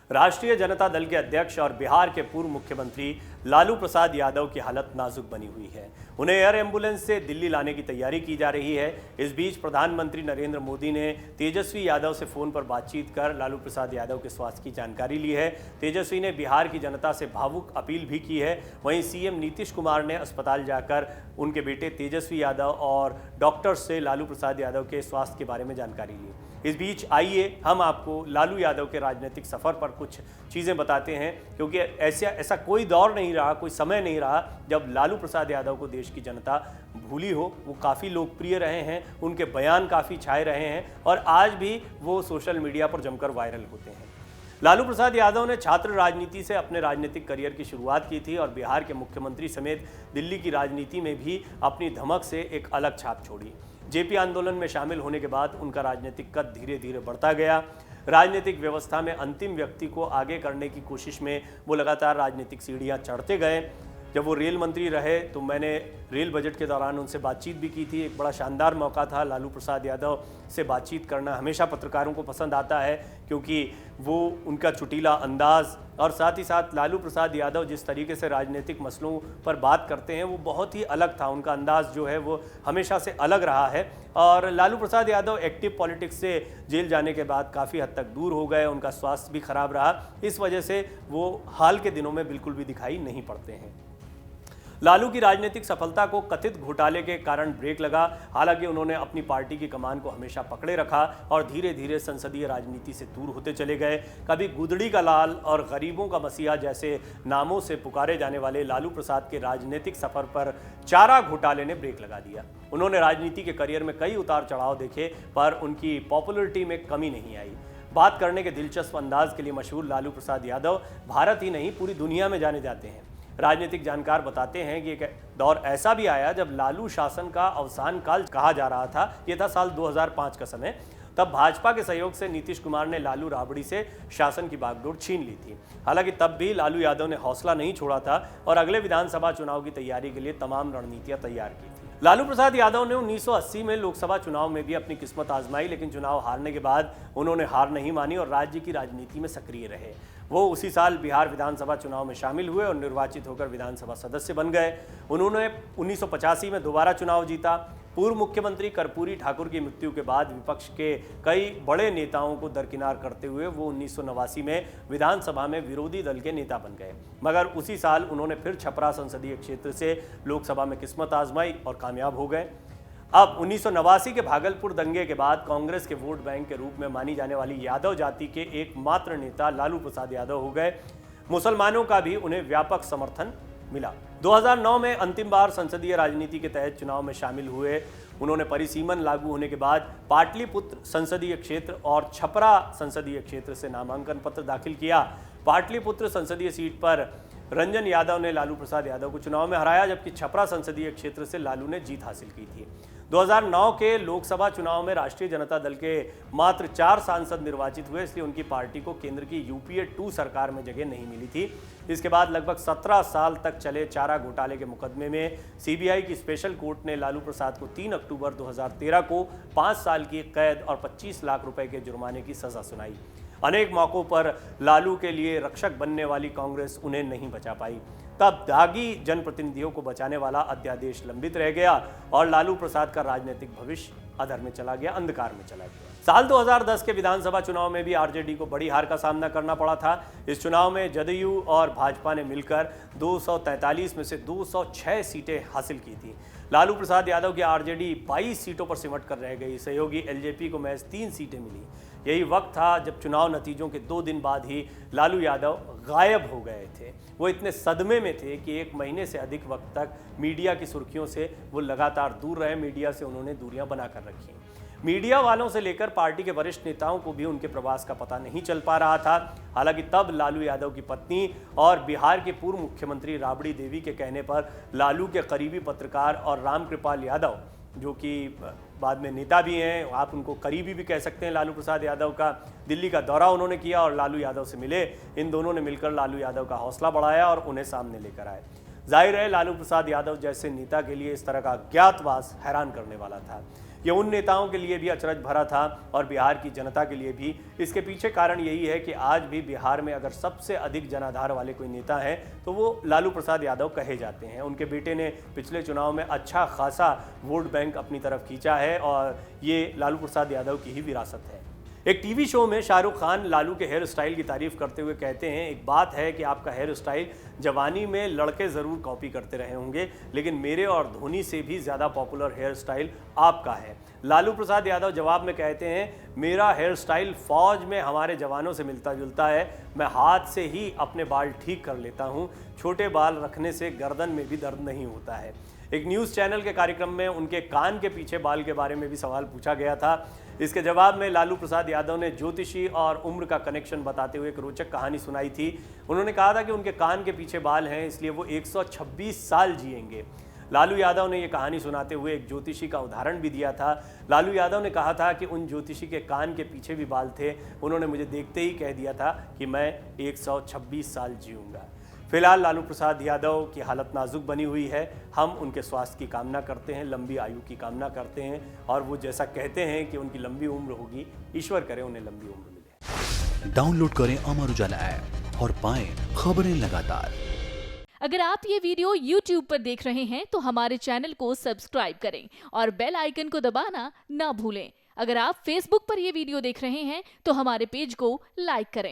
राष्ट्रीय जनता दल के अध्यक्ष और बिहार के पूर्व मुख्यमंत्री लालू प्रसाद यादव की हालत नाजुक बनी हुई है। उन्हें एयर एम्बुलेंस से दिल्ली लाने की तैयारी की जा रही है। इस बीच प्रधानमंत्री नरेंद्र मोदी ने तेजस्वी यादव से फोन पर बातचीत कर लालू प्रसाद यादव के स्वास्थ्य की जानकारी ली है। तेजस्वी ने बिहार की जनता से भावुक अपील भी की है। वहीं सीएम नीतीश कुमार ने अस्पताल जाकर उनके बेटे तेजस्वी यादव और डॉक्टर्स से लालू प्रसाद यादव के स्वास्थ्य के बारे में जानकारी ली। इस बीच आइए हम आपको लालू यादव के राजनीतिक सफ़र पर कुछ चीज़ें बताते हैं, क्योंकि ऐसा कोई दौर नहीं रहा, कोई समय नहीं रहा जब लालू प्रसाद यादव को देश की जनता भूली हो। वो काफ़ी लोकप्रिय रहे हैं, उनके बयान काफ़ी छाए रहे हैं और आज भी वो सोशल मीडिया पर जमकर वायरल होते हैं। लालू प्रसाद यादव ने छात्र राजनीति से अपने राजनीतिक करियर की शुरुआत की थी और बिहार के मुख्यमंत्री समेत दिल्ली की राजनीति में भी अपनी धमक से एक अलग छाप छोड़ी। जेपी आंदोलन में शामिल होने के बाद उनका राजनीतिक कद धीरे धीरे बढ़ता गया। राजनीतिक व्यवस्था में अंतिम व्यक्ति को आगे करने की कोशिश में वो लगातार राजनीतिक सीढ़ियां चढ़ते गए। जब वो रेल मंत्री रहे तो मैंने रेल बजट के दौरान उनसे बातचीत भी की थी। एक बड़ा शानदार मौका था। लालू प्रसाद यादव से बातचीत करना हमेशा पत्रकारों को पसंद आता है, क्योंकि वो उनका चुटीला अंदाज़ और साथ ही साथ लालू प्रसाद यादव जिस तरीके से राजनीतिक मसलों पर बात करते हैं वो बहुत ही अलग था। उनका अंदाज़ जो है वो हमेशा से अलग रहा है। और लालू प्रसाद यादव एक्टिव पॉलिटिक्स से जेल जाने के बाद काफ़ी हद तक दूर हो गए। उनका स्वास्थ्य भी खराब रहा, इस वजह से वो हाल के दिनों में बिल्कुल भी दिखाई नहीं पड़ते हैं। लालू की राजनीतिक सफलता को कथित घोटाले के कारण ब्रेक लगा। हालांकि उन्होंने अपनी पार्टी की कमान को हमेशा पकड़े रखा और धीरे धीरे संसदीय राजनीति से दूर होते चले गए। कभी गुदड़ी का लाल और गरीबों का मसीहा जैसे नामों से पुकारे जाने वाले लालू प्रसाद के राजनीतिक सफर पर चारा घोटाले ने ब्रेक लगा दिया। उन्होंने राजनीति के करियर में कई उतार चढ़ाव देखे, पर उनकी पॉपुलरिटी में कमी नहीं आई। बात करने के दिलचस्प अंदाज के लिए मशहूर लालू प्रसाद यादव भारत ही नहीं पूरी दुनिया में जाने जाते हैं। राजनीतिक जानकार बताते हैं कि एक दौर ऐसा भी आया जब लालू शासन का अवसान काल कहा जा रहा था। यह था साल 2005 का समय। तब भाजपा के सहयोग से नीतीश कुमार ने लालू राबड़ी से शासन की बागडोर छीन ली थी। हालांकि तब भी लालू यादव ने हौसला नहीं छोड़ा था और अगले विधानसभा चुनाव की तैयारी के लिए तमाम रणनीतियां तैयार की थी। लालू प्रसाद यादव ने 1980 में लोकसभा चुनाव में भी अपनी किस्मत आजमाई, लेकिन चुनाव हारने के बाद उन्होंने हार नहीं मानी और राज्य की राजनीति में सक्रिय रहे। वो उसी साल बिहार विधानसभा चुनाव में शामिल हुए और निर्वाचित होकर विधानसभा सदस्य बन गए। उन्होंने 1985 में दोबारा चुनाव जीता। पूर्व मुख्यमंत्री कर्पूरी ठाकुर की मृत्यु के बाद विपक्ष के कई बड़े नेताओं को दरकिनार करते हुए वो 1989 में विधानसभा में विरोधी दल के नेता बन गए। मगर उसी साल उन्होंने फिर छपरा संसदीय क्षेत्र से लोकसभा में किस्मत आजमाई और कामयाब हो गए। अब 1989 के भागलपुर दंगे के बाद कांग्रेस के वोट बैंक के रूप में मानी जाने वाली यादव जाति के एकमात्र नेता लालू प्रसाद यादव हो गए। मुसलमानों का भी उन्हें व्यापक समर्थन मिला। 2009 में अंतिम बार संसदीय राजनीति के तहत चुनाव में शामिल हुए। उन्होंने परिसीमन लागू होने के बाद पाटलिपुत्र संसदीय क्षेत्र और छपरा संसदीय क्षेत्र से नामांकन पत्र दाखिल किया। पाटलिपुत्र संसदीय सीट पर रंजन यादव ने लालू प्रसाद यादव को चुनाव में हराया, जबकि छपरा संसदीय क्षेत्र से लालू ने जीत हासिल की थी। 2009 के लोकसभा चुनाव में राष्ट्रीय जनता दल के मात्र 4 सांसद निर्वाचित हुए, इसलिए उनकी पार्टी को केंद्र की यूपीए 2 सरकार में जगह नहीं मिली थी। इसके बाद लगभग 17 साल तक चले चारा घोटाले के मुकदमे में सीबीआई की स्पेशल कोर्ट ने लालू प्रसाद को 3 अक्टूबर 2013 को 5 साल की कैद और 25 लाख रुपए के जुर्माने की सजा सुनाई। अनेक मौकों पर लालू के लिए रक्षक बनने वाली कांग्रेस उन्हें नहीं बचा पाई। तब दागी जनप्रतिनिधियों को बचाने वाला अध्यादेश लंबित रह गया और लालू प्रसाद का राजनीतिक भविष्य अधर में चला गया, अंधकार में चला गया। साल 2010 के विधानसभा चुनाव में भी आरजेडी को बड़ी हार का सामना करना पड़ा था। इस चुनाव में जदयू और भाजपा ने मिलकर 243 में से 206 सीटें हासिल की थी। लालू प्रसाद यादव की आरजेडी 22 सीटों पर सिमट कर रह गई। सहयोगी एलजेपी को महज 3 सीटें मिली। यही वक्त था जब चुनाव नतीजों के 2 दिन बाद ही लालू यादव गायब हो गए थे। वो इतने सदमे में थे कि 1 महीने से अधिक वक्त तक मीडिया की सुर्खियों से वो लगातार दूर रहे। मीडिया से उन्होंने दूरियां बनाकर रखी। मीडिया वालों से लेकर पार्टी के वरिष्ठ नेताओं को भी उनके प्रवास का पता नहीं चल पा रहा था। हालांकि तब लालू यादव की पत्नी और बिहार के पूर्व मुख्यमंत्री राबड़ी देवी के कहने पर लालू के करीबी पत्रकार और रामकृपाल यादव, जो कि बाद में नेता भी हैं, आप उनको करीबी भी कह सकते हैं लालू प्रसाद यादव का, दिल्ली का दौरा उन्होंने किया और लालू यादव से मिले। इन दोनों ने मिलकर लालू यादव का हौसला बढ़ाया और उन्हें सामने लेकर आए। जाहिर है लालू प्रसाद यादव जैसे नेता के लिए इस तरह का अज्ञातवास हैरान करने वाला था। ये उन नेताओं के लिए भी अचरज भरा था और बिहार की जनता के लिए भी। इसके पीछे कारण यही है कि आज भी बिहार में अगर सबसे अधिक जनाधार वाले कोई नेता हैं तो वो लालू प्रसाद यादव कहे जाते हैं। उनके बेटे ने पिछले चुनाव में अच्छा खासा वोट बैंक अपनी तरफ खींचा है और ये लालू प्रसाद यादव की ही विरासत है। एक टीवी शो में शाहरुख खान लालू के हेयर स्टाइल की तारीफ करते हुए कहते हैं, एक बात है कि आपका हेयर स्टाइल जवानी में लड़के ज़रूर कॉपी करते रहे होंगे, लेकिन मेरे और धोनी से भी ज़्यादा पॉपुलर हेयर स्टाइल आपका है। लालू प्रसाद यादव जवाब में कहते हैं, मेरा हेयर स्टाइल फौज में हमारे जवानों से मिलता जुलता है। मैं हाथ से ही अपने बाल ठीक कर लेता हूँ। छोटे बाल रखने से गर्दन में भी दर्द नहीं होता है। एक न्यूज़ चैनल के कार्यक्रम में उनके कान के पीछे बाल के बारे में भी सवाल पूछा गया था। इसके जवाब में लालू प्रसाद यादव ने ज्योतिषी और उम्र का कनेक्शन बताते हुए एक रोचक कहानी सुनाई थी। उन्होंने कहा था कि उनके कान के पीछे बाल हैं, इसलिए वो 126 साल जिएंगे। लालू यादव ने ये कहानी सुनाते हुए एक ज्योतिषी का उदाहरण भी दिया था। लालू यादव ने कहा था कि उन ज्योतिषी के कान के पीछे भी बाल थे। उन्होंने मुझे देखते ही कह दिया था कि मैं 126 साल जीऊँगा। फिलहाल लालू प्रसाद यादव की हालत नाजुक बनी हुई है। हम उनके स्वास्थ्य की कामना करते हैं, लंबी आयु की कामना करते हैं और वो जैसा कहते हैं कि उनकी लंबी उम्र होगी, ईश्वर करे उन्हें लंबी उम्र मिले। डाउनलोड करें अमर उजाला ऐप और पाएं खबरें लगातार। अगर आप ये वीडियो YouTube पर देख रहे हैं तो हमारे चैनल को सब्सक्राइब करें और बेल आइकन को दबाना ना भूलें। अगर आप Facebook पर ये वीडियो देख रहे हैं तो हमारे पेज को लाइक करें।